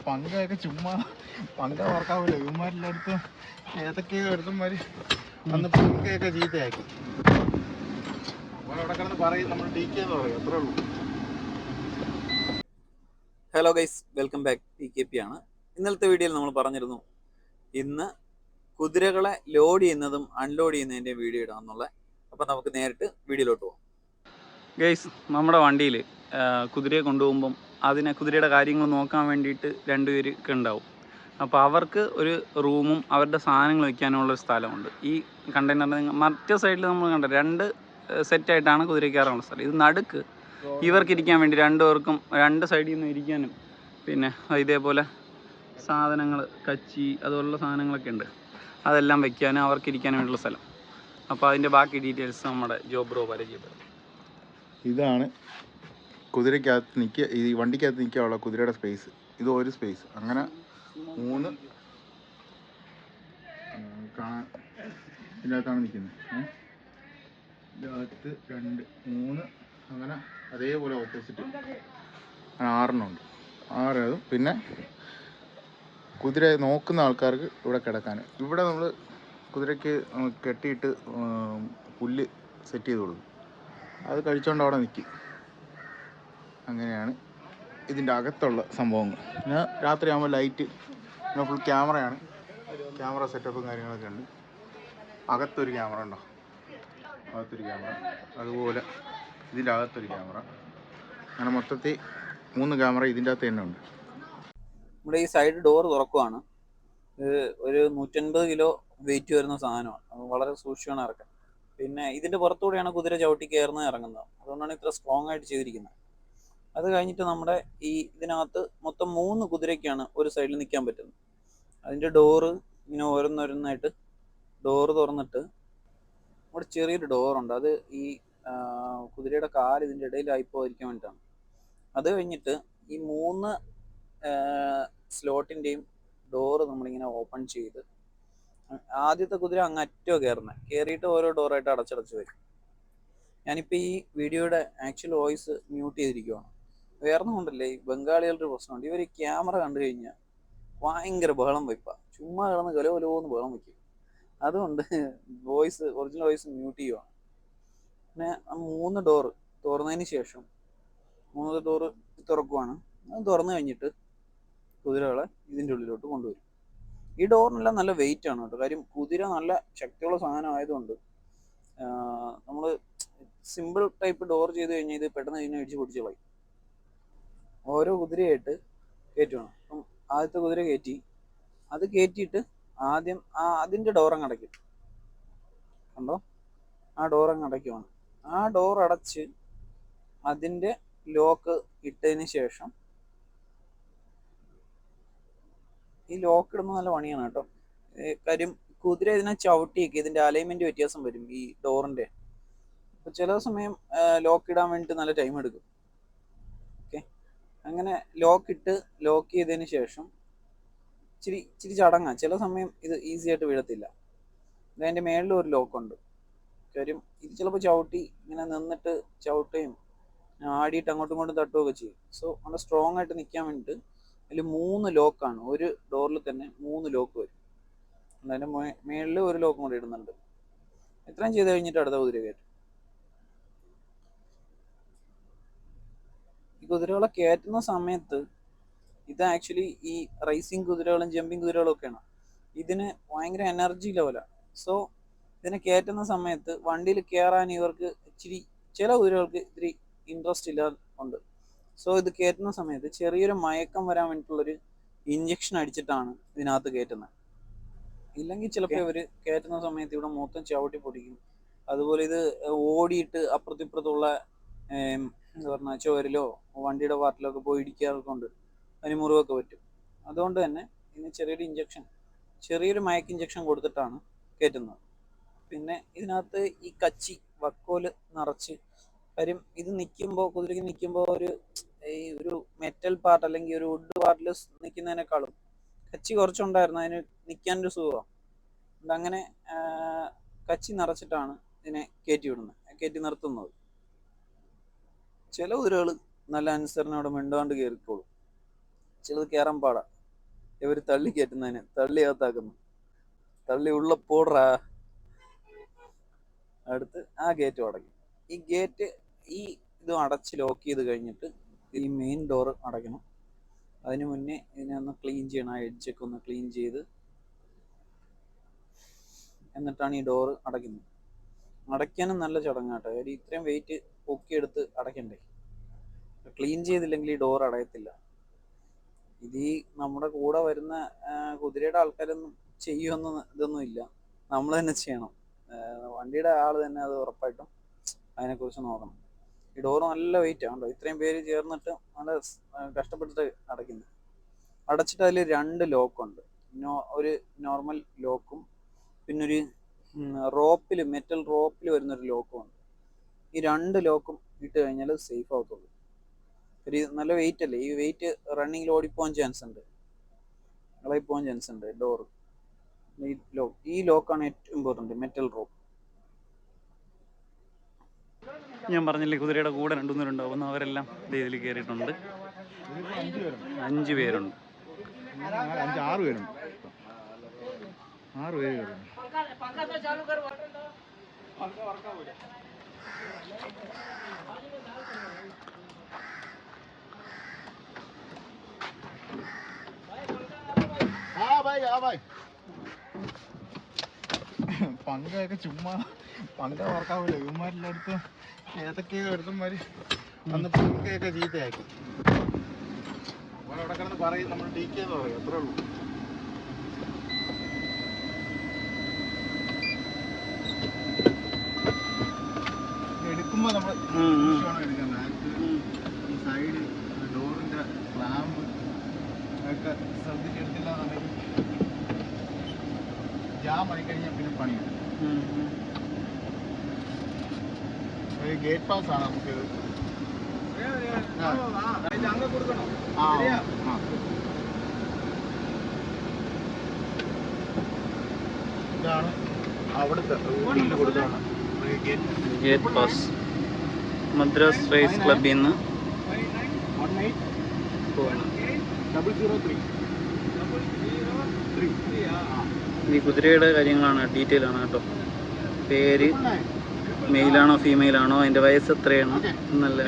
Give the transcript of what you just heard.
പങ്കൊക്കെ ചുമ്മാ പങ്ക ഓർക്കാവില്ല. ഇവന്മാരെല്ലായിടത്തും ഏതൊക്കെയോ എടുത്തമാര് അന്ന് പങ്കയൊക്കെ ചീത്തയാക്കി. അവിടെ കിടന്ന് പറയും നമ്മൾ DK എന്ന് പറയും, അത്രേ ഉള്ളൂ. Hello guys, welcome back. PKP ആണ്. ഇന്നലത്തെ വീഡിയോയിൽ നമ്മൾ പറഞ്ഞിരുന്നു ഇന്ന് കുതിരകളെ ലോഡ് ചെയ്യുന്നതും അൺലോഡ് ചെയ്യുന്നതിൻ്റെ വീഡിയോ ഇടാമെന്നുള്ള. അപ്പം നമുക്ക് നേരിട്ട് വീഡിയോയിലോട്ട് പോകാം. ഗൈസ്, നമ്മുടെ വണ്ടിയിൽ കുതിരയെ കൊണ്ടുപോകുമ്പം കുതിരയുടെ കാര്യങ്ങൾ നോക്കാൻ വേണ്ടിയിട്ട് 2 പേരൊക്കെ ഉണ്ടാവും. അപ്പോൾ അവർക്ക് ഒരു റൂമും അവരുടെ സാധനങ്ങൾ വയ്ക്കാനുള്ളൊരു സ്ഥലമുണ്ട്. ഈ കണ്ടെയ്നറിന് മറ്റേ സൈഡിൽ നമ്മൾ കണ്ട 2 സെറ്റായിട്ടാണ് കുതിര കയറാനുള്ള സ്ഥലം. ഇത് നടുക്ക് ഇവർക്ക് ഇരിക്കാൻ വേണ്ടി 2 പേർക്കും 2 സൈഡിൽ നിന്ന് ഇരിക്കാനും പിന്നെ ഇതേപോലെ സാധനങ്ങൾ കച്ചി അതുപോലുള്ള സാധനങ്ങളൊക്കെ ഉണ്ട്. അതെല്ലാം വയ്ക്കാനും അവർക്ക് ഇരിക്കാനും വേണ്ടിയുള്ള സ്ഥലം. അപ്പോൾ അതിൻ്റെ ബാക്കി ഡീറ്റെയിൽസ് നമ്മുടെ ജോബ്രോ പരിചയപ്പെടും. ഇതാണ് കുതിരക്കകത്ത് ഈ വണ്ടിക്കകത്ത് നിൽക്കാനുള്ള കുതിരയുടെ സ്പേസ്. ഇത് ഒരു സ്പേസ്. അങ്ങനെ 3 കാണാൻ ഇതിനകത്താണ് നിൽക്കുന്നത്. ഇതിനകത്ത് 2, 3 അങ്ങനെ അതേപോലെ ഓപ്പോസിറ്റ് 6 6. പിന്നെ കുതിര നോക്കുന്ന ആൾക്കാർക്ക് ഇവിടെ കിടക്കാൻ. ഇവിടെ നമ്മൾ കുതിരയ്ക്ക് കെട്ടിയിട്ട് പുല്ല് സെറ്റ് ചെയ്ത് കൊടുക്കും. അത് കഴിച്ചുകൊണ്ട് അവിടെ നിൽക്കും. അങ്ങനെയാണ് ഇതിൻ്റെ അകത്തുള്ള സംഭവങ്ങൾ. പിന്നെ രാത്രിയാകുമ്പോൾ ലൈറ്റ്, പിന്നെ ഫുൾ ക്യാമറയാണ്. ക്യാമറ സെറ്റപ്പും കാര്യങ്ങളൊക്കെ ഉണ്ട്. അകത്തൊരു ക്യാമറ ഉണ്ടോ, അകത്തൊരു ക്യാമറ, അതുപോലെ ഇതിൻ്റെ അകത്തൊരു ക്യാമറ. അങ്ങനെ മൊത്തത്തിൽ 3 ക്യാമറ ഇതിൻ്റെ അകത്ത് തന്നെ ഉണ്ട്. നമ്മുടെ ഈ സൈഡ് ഡോർ തുറക്കുവാണ്. ഇത് ഒരു 150 കിലോ വെയിറ്റ് വരുന്ന സാധനമാണ്. അത് വളരെ സൂക്ഷിച്ചാണ് ഇറക്കാൻ. പിന്നെ ഇതിൻ്റെ പുറത്തുകൂടെയാണ് കുതിര ചവിട്ടി കയറുന്നത് ഇറങ്ങുന്നത്. അതുകൊണ്ടാണ് ഇത്ര സ്ട്രോങ് ആയിട്ട് ചെയ്തിരിക്കുന്നത്. അത് കഴിഞ്ഞിട്ട് നമ്മുടെ ഇതിനകത്ത് മൊത്തം 3 കുതിരയ്ക്കാണ് ഒരു സൈഡിൽ നിൽക്കാൻ പറ്റുന്നത്. അതിൻ്റെ ഡോറ് ഇങ്ങനെ ഓരോന്നോരോന്നായിട്ട് ഡോറ് തുറന്നിട്ട് ഇവിടെ ചെറിയൊരു ഡോറുണ്ട്. അത് ഈ കുതിരയുടെ കാല് ഇതിൻ്റെ ഇടയിലായി പോയിരിക്കാൻ വേണ്ടിയിട്ടാണ്. അത് കഴിഞ്ഞിട്ട് ഈ 3 സ്ലോട്ടിൻ്റെയും ഡോറ് നമ്മളിങ്ങനെ ഓപ്പൺ ചെയ്ത് ആദ്യത്തെ കുതിര അങ്ങറ്റോ കയറിയിട്ട് ഓരോ ഡോറായിട്ട് അടച്ചടച്ച് വരും. ഞാനിപ്പോൾ ഈ വീഡിയോയുടെ ആക്ച്വൽ വോയിസ് മ്യൂട്ട് ചെയ്തിരിക്കുകയാണ്. വേറൊന്നും കൊണ്ടല്ലേ, ഈ ബംഗാളികളുടെ പ്രശ്നമുണ്ട്. ഇവർ ക്യാമറ കണ്ടു കഴിഞ്ഞാൽ ഭയങ്കര ബഹളം വയ്പ്പാണ്. ചുമ്മാ കിടന്ന് കലോന്ന് ബഹളം വയ്ക്കും. അതുകൊണ്ട് ഒറിജിനൽ വോയിസ് മ്യൂട്ട് ചെയ്യുവാണ്. പിന്നെ 3 ഡോറ് തുറന്നതിന് ശേഷം 3 ഡോറ് തുറക്കുവാണ്. അത് തുറന്നു കഴിഞ്ഞിട്ട് കുതിരകളെ ഇതിൻ്റെ ഉള്ളിലോട്ട് കൊണ്ടുവരും. ഈ ഡോറിനെല്ലാം നല്ല വെയിറ്റ് ആണ് കേട്ടോ. കാര്യം കുതിര നല്ല ശക്തിയുള്ള സാധനം ആയതുകൊണ്ട് നമ്മൾ സിമ്പിൾ ടൈപ്പ് ഡോർ ചെയ്ത് കഴിഞ്ഞാൽ ഇത് പെട്ടെന്ന് ഇതിനെ ഇടിച്ച് പൊടിച്ച് കളയും. ഓരോ കുതിരയായിട്ട് കയറ്റുവാണ്. അപ്പം ആദ്യത്തെ കുതിര അത് കയറ്റിയിട്ട് ആദ്യം അതിൻ്റെ ഡോറങ്ങ് അടയ്ക്കും. കണ്ടോ, ആ ഡോറങ്ങ് അടയ്ക്കുവാണ്. ആ ഡോർ അടച്ച് അതിൻ്റെ ലോക്ക് ഇട്ടതിന് ശേഷം, ഈ ലോക്ക് ഇടുമ്പോൾ നല്ല പണിയാണ് കേട്ടോ. കാര്യം കുതിര ഇതിനെ ചവിട്ടിയൊക്കെ ഇതിൻ്റെ അലൈൻമെൻറ്റ് വ്യത്യാസം വരും ഈ ഡോറിൻ്റെ. അപ്പോൾ ചില സമയം ലോക്ക് ഇടാൻ വേണ്ടിയിട്ട് നല്ല ടൈം എടുക്കും. ഓക്കെ, അങ്ങനെ ലോക്ക് ചെയ്തതിന് ശേഷം ഇച്ചിരി ചടങ്ങാണ്. ചില സമയം ഇത് ഈസി ആയിട്ട് വീഴത്തില്ല. ഇതിൻ്റെ മേളിലും ഒരു ലോക്കുണ്ട്. കാര്യം ഇത് ചിലപ്പോൾ ചവിട്ടി ഇങ്ങനെ നിന്നിട്ട് ചവിട്ടുകയും ആടിയിട്ട് അങ്ങോട്ടും ഇങ്ങോട്ടും തട്ടുകയൊക്കെ ചെയ്യും. സോ നല്ല സ്ട്രോങ് ആയിട്ട് നിൽക്കാൻ വേണ്ടിയിട്ട് അതിൽ 3 ലോക്കാണ്. ഒരു ഡോറിൽ തന്നെ 3 ലോക്ക് വരും. അതിൻ്റെ മേളിൽ ഒരു ലോക്കും കൂടി ഇടുന്നുണ്ട്. ഇത്രയും ചെയ്ത് കഴിഞ്ഞിട്ട് അടുത്ത കുതിര കയറ്റും. ഈ കുതിരകളെ കയറ്റുന്ന സമയത്ത് ഇത് ആക്ച്വലി ഈ റേസിംഗ് കുതിരകളും ജമ്പിങ് കുതിരകളും ഒക്കെയാണ്. ഇതിന് ഭയങ്കര എനർജി ലെവലാണ്. സോ ഇതിനെ കയറ്റുന്ന സമയത്ത് വണ്ടിയിൽ കയറാൻ ഇവർക്ക് ചില കുതിരകൾക്ക് ഇത്തിരി ഇൻട്രസ്റ്റ് ഉണ്ട്. സോ ഇത് കയറ്റുന്ന സമയത്ത് ചെറിയൊരു മയക്കം വരാൻ വേണ്ടിയിട്ടുള്ളൊരു ഇഞ്ചക്ഷൻ അടിച്ചിട്ടാണ് ഇതിനകത്ത് കയറ്റുന്നത്. ഇല്ലെങ്കിൽ ചിലപ്പോൾ ഇവർ കയറ്റുന്ന സമയത്ത് ഇവിടെ മൊത്തം ചവിട്ടി പൊടിക്കും. അതുപോലെ ഇത് ഓടിയിട്ട് അപ്പുറത്തിപ്പുറത്തുള്ള എന്താ പറഞ്ഞാൽ ചുവരിലോ വണ്ടിയുടെ പാർട്ടിലോ ഒക്കെ പോയി ഇടിക്കാറുണ്ട്. അതിന് മുറിവൊക്കെ പറ്റും. അതുകൊണ്ട് തന്നെ ഇതിന് ചെറിയൊരു മയക്ക് ഇഞ്ചക്ഷൻ കൊടുത്തിട്ടാണ് കയറ്റുന്നത്. പിന്നെ ഇതിനകത്ത് ഈ വക്കോല് നിറച്ച്, കാര്യം ഇത് കുതിരയ്ക്ക് നിൽക്കുമ്പോൾ ഒരു മെറ്റൽ പാർട്ട് അല്ലെങ്കിൽ ഒരു വുഡ് പാർട്ടിൽ നിൽക്കുന്നതിനേക്കാളും കച്ചി കുറച്ചുണ്ടായിരുന്നു അതിന് നിൽക്കാനൊരു സുഖമാണ്. അങ്ങനെ കച്ചി നിറച്ചിട്ടാണ് ഇതിനെ കയറ്റി നിർത്തുന്നത്. ചില കുതിരകൾ നല്ല അനുസരണയോടെ മിണ്ടാണ്ട് കയറിക്കോളും. ചിലത് കയറാൻ പാടാ. ഇവർ തള്ളി കയറ്റുന്നതിന് തള്ളി അകത്താക്കുന്നു. തള്ളി ഉള്ള പോടാ. അടുത്ത് ആ ഗേറ്റ് അടയ്ക്കും. ഈ ഗേറ്റ് ഈ ഇതും അടച്ച് ലോക്ക് ചെയ്ത് കഴിഞ്ഞിട്ട് ഈ മെയിൻ ഡോർ അടയ്ക്കണം. അതിന് മുന്നേ ഇതിനെ ഒന്ന് ക്ലീൻ ചെയ്യണം. ആ എഡ്ജൊക്കെ ഒന്ന് ക്ലീൻ ചെയ്ത് എന്നിട്ടാണ് ഈ ഡോറ് അടയ്ക്കുന്നത്. അടയ്ക്കാനും നല്ല ചടങ്ങാട്ടോ. കാര്യം ഇത്രയും വെയിറ്റ് പൊക്കിയെടുത്ത് അടയ്ക്കണ്ടേ. ക്ലീൻ ചെയ്തില്ലെങ്കിൽ ഈ ഡോർ അടയത്തില്ല. ഇത് ഈ നമ്മുടെ കൂടെ വരുന്ന കുതിരയുടെ ആൾക്കാരൊന്നും ചെയ്യുമെന്ന് ഇതൊന്നും ഇല്ല, നമ്മൾ തന്നെ ചെയ്യണം. വണ്ടിയുടെ ആൾ തന്നെ അത് ഉറപ്പായിട്ടും അതിനെക്കുറിച്ച് നോക്കണം. ഈ ഡോറ് നല്ല വെയിറ്റ് ആണല്ലോ. ഇത്രയും പേര് ചേർന്നിട്ട് നല്ല കഷ്ടപ്പെട്ടിട്ട് അടയ്ക്കുന്നത്. അടച്ചിട്ട് അതിൽ 2 ലോക്കുണ്ട്. ഒരു നോർമൽ ലോക്കും പിന്നെ ഒരു റോപ്പിൽ മെറ്റൽ റോപ്പിൽ വരുന്നൊരു ലോക്കും ഉണ്ട്. ഈ 2 ലോക്കും ഇട്ട് കഴിഞ്ഞാൽ സേഫ് ആവത്തുള്ളൂ. ഒരു നല്ല വെയിറ്റ് അല്ലേ. ഈ വെയിറ്റ് റണ്ണിങ്ങിൽ ഓടിപ്പോകാൻ ചാൻസ് ഉണ്ട്, ഇളകിപ്പോകാൻ ചാൻസ് ഉണ്ട് ഡോറ്. ഈ ലോക്കാണ് ഏറ്റവും ഇമ്പോർട്ടൻറ്റ്, മെറ്റൽ റോപ്പ്. ഞാൻ പറഞ്ഞില്ലേ കുതിരയുടെ കൂടെ 2 പേരുണ്ടാവുന്നു. അവരെല്ലാം ഇതിൽ കയറിയിട്ടുണ്ട്. 5 പേരുണ്ട്. 6 പേരുണ്ട്. 6 പേര് കയറുന്നു. പങ്കൊക്കെ ചുമ്മാ പങ്ക വർക്കാവില്ല. ഇവന്മാരെല്ലാം അടുത്ത് ഏതൊക്കെയോ എടുത്തമാര് അന്ന് പങ്കയൊക്കെ ചീത്തയാക്കി. അവിടെ കിടന്ന് പറയും നമ്മൾ DK എന്ന് പറയും, അത്രേ ഉള്ളൂ. എടുക്കുമ്പോ നമ്മൾ എടുക്കുന്നത് ഈ സൈഡ് ഡോറിന്റെ ക്ലാമ്പ് ഒക്കെ ശ്രദ്ധിച്ചെടുത്തില്ല എന്നുണ്ടെങ്കിൽ ജാം ആയി കഴിഞ്ഞാൽ പിന്നെ പണിയാണ്. ഗേറ്റ് പാസ് ആണ് നമുക്ക്. ഇതാണ് അവിടുത്തെ കൊടുത്താണ് ഗേറ്റ് പാസ്. മദ്രാസ് റേസ് ക്ലബിൽ നിന്ന് ഈ കുതിരയുടെ കാര്യങ്ങളാണ്, ഡീറ്റെയിൽ ആണ് കേട്ടോ. പേര്, മെയിലാണോ ഫീമെയിലാണോ, അതിൻ്റെ വയസ്സ് എത്രയാണ് എന്നല്ല.